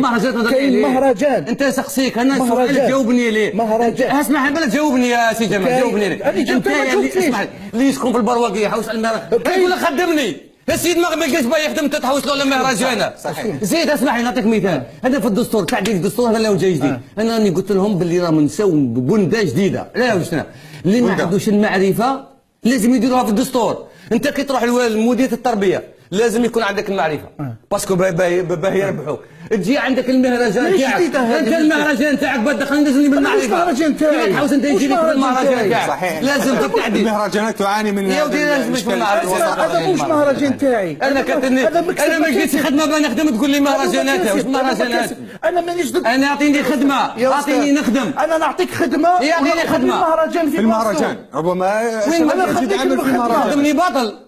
مهرجان كاين مهرجان. انت سقسيك انا سؤال جاوبني ليه. مهرجان اسمح لي جاوبني يا سي جمال، جاوبني ليه. انت اسمح لي يسكن في البرواقيه حوس المهرجان يقول لك خدمني يا سيد، ما يلقاش باغي يخدم انت تحوس له على المهرجان. صحيح. زيد اسمح لي نعطيك مثال، هذا في الدستور تعديل الدستور هذا اللي جاي جديد. انا راني قلت لهم باللي راه نساو بنده جديده، لا واش اللي ما عندوش المعرفه لازم يديروها في الدستور. انت كي تروح لمديريه التربيه لازم يكون عندك المعرفه باسكو باه يربحوك. تجي عندك المهرجان تاعك، انت المهرجان تاعك باه تدخلني لازم بالمعرفه. المهرجان تاعي تحوس انت يجي لك بالمهرجان تاعك. صحيح. لازم التعديل. المهرجانات تعاني من هذا مش مهرجان تاعي. انا ما لقيتش خدمه باه نخدم تقول لي مهرجانات. واش مهرجانات؟ انا مانيش ضد. انا اعطيني خدمه، اعطيني نخدم. انا نعطيك خدمه يعطيني خدمه. المهرجان في المهرجان ربما وين انا خديت المهرجان خدمني باطل.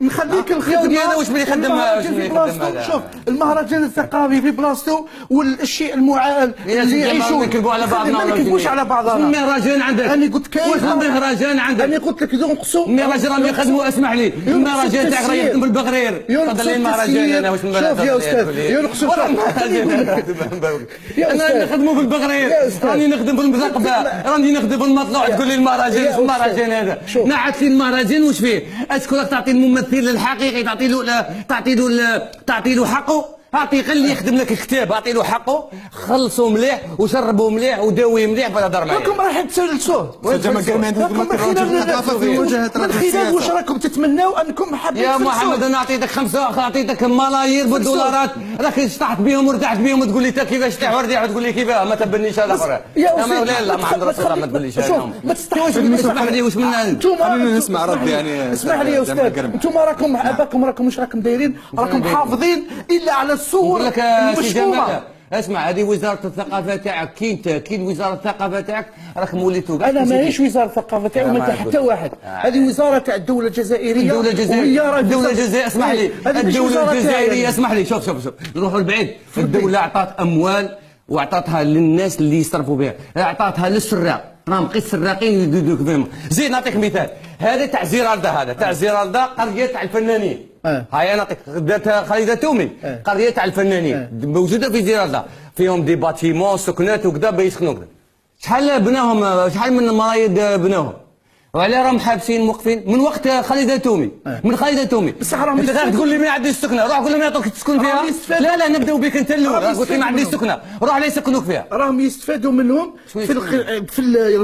نخليك الخدمه. انا واش بلي يخدم هذا؟ شوف المهرجان الثقافي في بلاصتو والشيء المعال اللي يعيشوا نكذبوا على بعضنا. ما نكذبوش على بعضنا. المهرجان عندك، انا قلت كاين واش المهرجان عندك؟ انا قلت لك ينقصوا المهرجان راهم يخدموا. اسمح لي المهرجان تاعك راه يخدم بالبغرير. تفضل لي المهرجان. انا واش من شوف يا استاذ ينقصوا. انا نخدموا بالبغرير، راني نخدم بالمزقبه، راني نخدم بالمطلوع. تقول لي المهرجان واش المهرجان هذا؟ نعت لي المهرجان واش فيه؟ اسكو راك تعطي الممثل الحقيقي تعطي له حقه؟ اعطي خليه يخدم لك الكتاب، اعطي له حقه، خلصوا مليح وشربوا مليح وداوي مليح بلا هضر معايا. راكم راح تسلسوه. واش راكم تتمناو انكم حابين يا محمد انا اعطيتك ملايير بالدولارات، راك اشطحت بهم وارتحت بهم وتقول لي انت كيفاش تحت وردي وتقول لي كيفاه ما تبنيش هذا اخر. يا لا محمد رسول الله ما تبنيش هذا. ما تستحوش. اسمح لي واش من خلينا نسمع ردي يعني. اسمح لي يا استاذ، انتم راكم واش راكم دايرين؟ راكم حافظين الا على الصور المشهوره. اسمع، هذه وزاره الثقافه تاعك، كاين وزاره الثقافه تاعك راكم وليتوا. انا ماهيش وزاره الثقافه تاعي وما حتى واحد. هذه وزاره تاع الدوله الجزائريه. الدوله الجزائريه. اسمح لي الدوله الجزائريه. اسمح لي شوف نروحوا لبعيد. الدوله اعطت اموال واعطتها للناس اللي يصرفوا بها، اعطتها للسراق. راهم بقيت سراقين يدوك بهم. زيد نعطيك مثال، هذا تاع زيرالدا، هذا تاع زيرالدا قريه تاع الفنانين. هاي نعطيك دارتها خالده تومي، قريه تاع الفنانين موجوده في زيرالدا، فيهم دي باتيمون سكنات وكذا بيسكنوا كذا. شحال بناهم؟ شحال من مرايد بناهم؟ وعلاه راهم حابسين موقفين من وقت خالده تومي. من خالده تومي. بصح راهم انت تقول لي ما عنديش سكنه، روح قول لهم يعطوك تسكن فيها. لا نبداو بك انت الاول. قلت لي ما عنديش سكنه، روح لا يسكنوك فيها. راهم يستفادوا منهم في